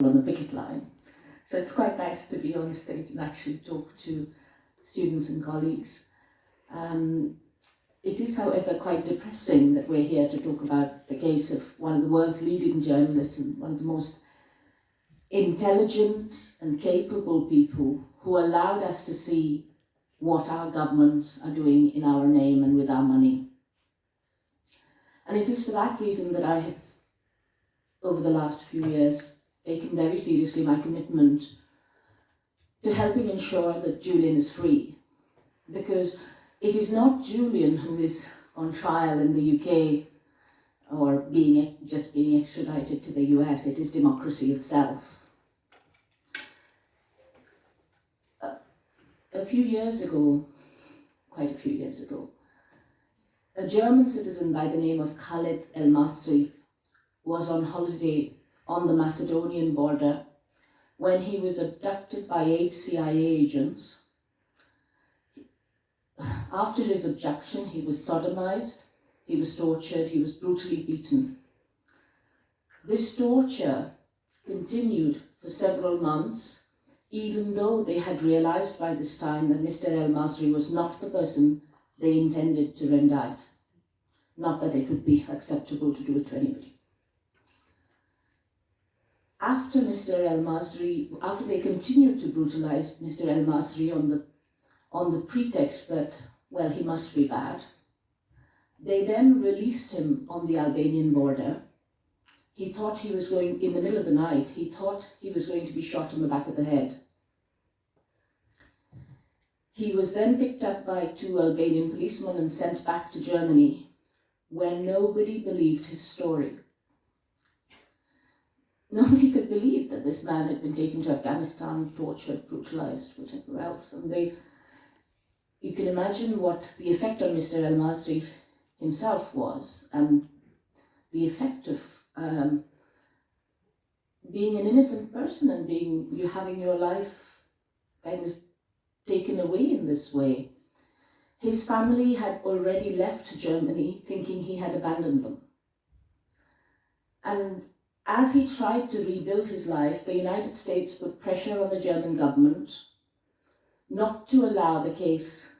on the picket line. So it's quite nice to be on stage and actually talk to students and colleagues. It is, however, quite depressing that we're here to talk about the case of one of the world's leading journalists and one of the most intelligent and capable people who allowed us to see what our governments are doing in our name and with our money. And it is for that reason that I have, over the last few years, taken very seriously my commitment to helping ensure that Julian is free. Because it is not Julian who is on trial in the UK or just being extradited to the US, it is democracy itself. A few years ago, quite a few years ago, a German citizen by the name of Khaled El-Masri was on holiday on the Macedonian border when he was abducted by 8 CIA agents. After his abduction, he was sodomized, he was tortured, he was brutally beaten. This torture continued for several months, even though they had realized by this time that Mr. El-Masri was not the person they intended to indict. Not that it would be acceptable to do it to anybody. After they continued to brutalize Mr. El-Masri on the pretext that, well, he must be bad, they then released him on the Albanian border. He thought he was going, in the middle of the night, he thought he was going to be shot in the back of the head. He was then picked up by 2 Albanian policemen and sent back to Germany, where nobody believed his story. Nobody could believe that this man had been taken to Afghanistan, tortured, brutalized, whatever else. And you can imagine what the effect on Mr. El-Masri himself was, and the effect of being an innocent person and you having your life kind of taken away in this way. His family had already left Germany thinking he had abandoned them. And as he tried to rebuild his life, the United States put pressure on the German government not to allow the case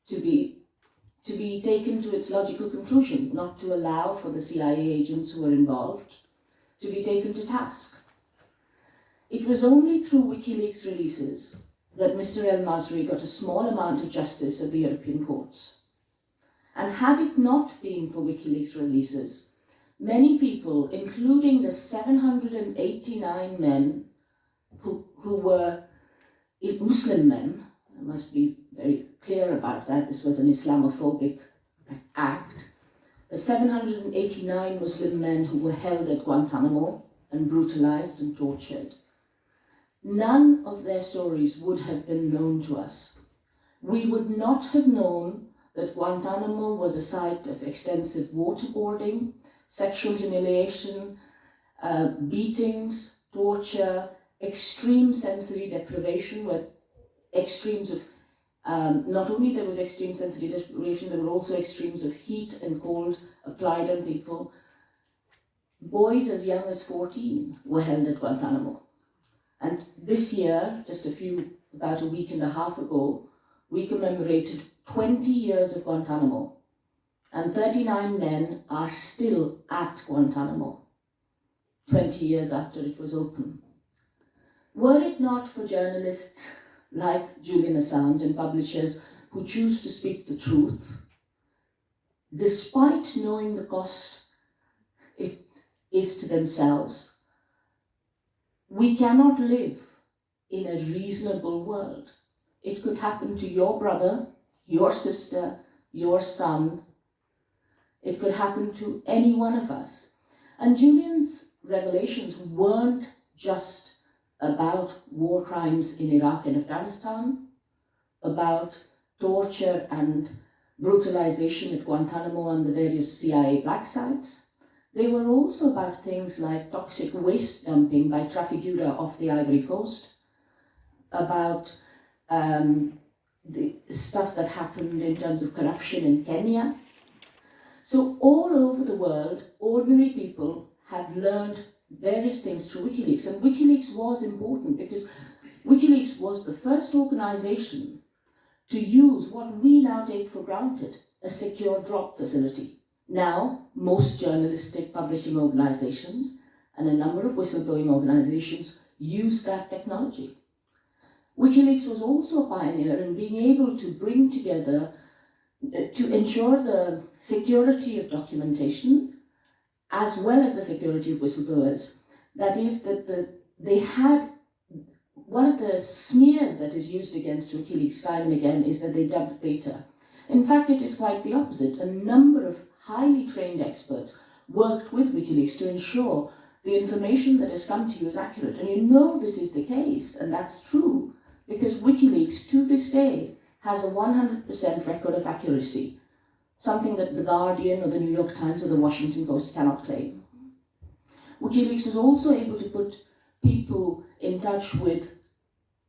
to be taken to its logical conclusion, not to allow for the CIA agents who were involved to be taken to task. It was only through WikiLeaks releases that Mr. El-Masri got a small amount of justice at the European courts. And had it not been for WikiLeaks releases, many people, including the 789 men who were Muslim men, I must be very clear about that, this was an Islamophobic act, the 789 Muslim men who were held at Guantanamo and brutalized and tortured, none of their stories would have been known to us. We would not have known that Guantanamo was a site of extensive waterboarding, sexual humiliation, beatings, torture, extreme sensory deprivation, where extremes of, not only there was extreme sensory deprivation, there were also extremes of heat and cold applied on people. Boys as young as 14 were held at Guantanamo. And this year, about a week and a half ago, we commemorated 20 years of Guantanamo. And 39 men are still at Guantanamo, 20 years after it was open. Were it not for journalists like Julian Assange and publishers who choose to speak the truth, despite knowing the cost it is to themselves, we cannot live in a reasonable world. It could happen to your brother, your sister, your son. It could happen to any one of us. And Julian's revelations weren't just about war crimes in Iraq and Afghanistan, about torture and brutalization at Guantanamo and the various CIA black sites. They were also about things like toxic waste dumping by Trafigura off the Ivory Coast, about the stuff that happened in terms of corruption in Kenya. So all over the world, ordinary people have learned various things through WikiLeaks. And WikiLeaks was important because WikiLeaks was the first organization to use what we now take for granted, a secure drop facility. Now, most journalistic publishing organizations and a number of whistleblowing organizations use that technology. WikiLeaks was also a pioneer in being able to bring together, to ensure the security of documentation as well as the security of whistleblowers. That is, that they had, one of the smears that is used against WikiLeaks time and again is that they dumped data. In fact, it is quite the opposite. A number of highly trained experts worked with WikiLeaks to ensure the information that has come to you is accurate. And you know this is the case, and that's true, because WikiLeaks, to this day, has a 100% record of accuracy, something that The Guardian or the New York Times or the Washington Post cannot claim. WikiLeaks was also able to put people in touch with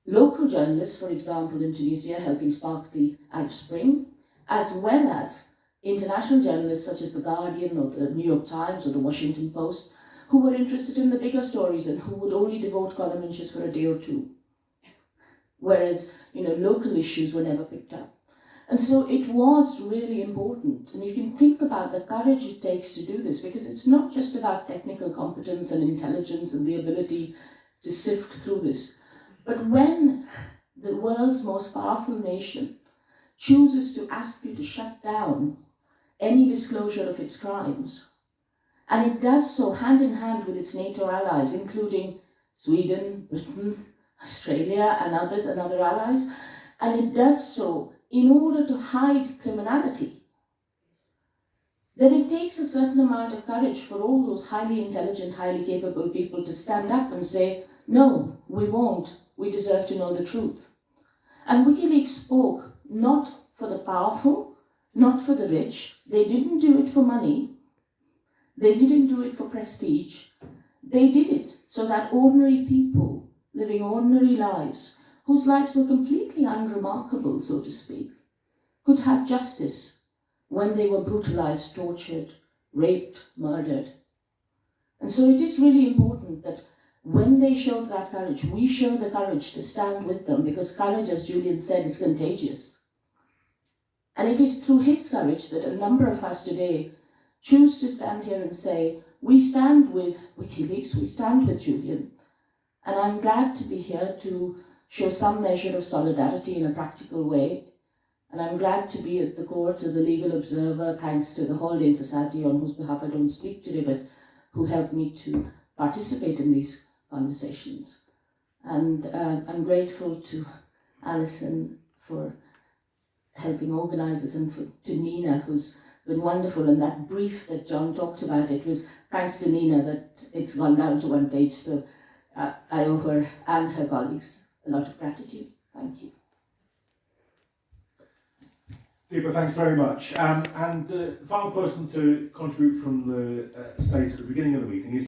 local journalists, for example, in Tunisia, helping spark the Arab Spring, as well as international journalists such as The Guardian or the New York Times or the Washington Post, who were interested in the bigger stories and who would only devote column inches for a day or two. Whereas, local issues were never picked up. And so it was really important. And you can think about the courage it takes to do this, because it's not just about technical competence and intelligence and the ability to sift through this. But when the world's most powerful nation chooses to ask you to shut down any disclosure of its crimes, and it does so hand in hand with its NATO allies, including Sweden, Britain, Australia, and others and other allies, and it does so in order to hide criminality, then it takes a certain amount of courage for all those highly intelligent, highly capable people to stand up and say, no, we won't, we deserve to know the truth. And WikiLeaks spoke not for the powerful, not for the rich. They didn't do it for money. They didn't do it for prestige. They did it so that ordinary people living ordinary lives, whose lives were completely unremarkable, so to speak, could have justice when they were brutalized, tortured, raped, murdered. And so it is really important that when they showed that courage, we show the courage to stand with them, because courage, as Julian said, is contagious. And it is through his courage that a number of us today choose to stand here and say, we stand with WikiLeaks, we stand with Julian. And I'm glad to be here to show some measure of solidarity in a practical way. And I'm glad to be at the courts as a legal observer, thanks to the Haldane Society, on whose behalf I don't speak today, but who helped me to participate in these conversations. And I'm grateful to Alison for helping organize this, and to Nina, who's been wonderful. And that brief that John talked about, it was thanks to Nina that it's gone down to one page. So I owe her and her colleagues a lot of gratitude. Thank you. Deepa, thanks very much. And the final person to contribute from the stage at the beginning of the meeting is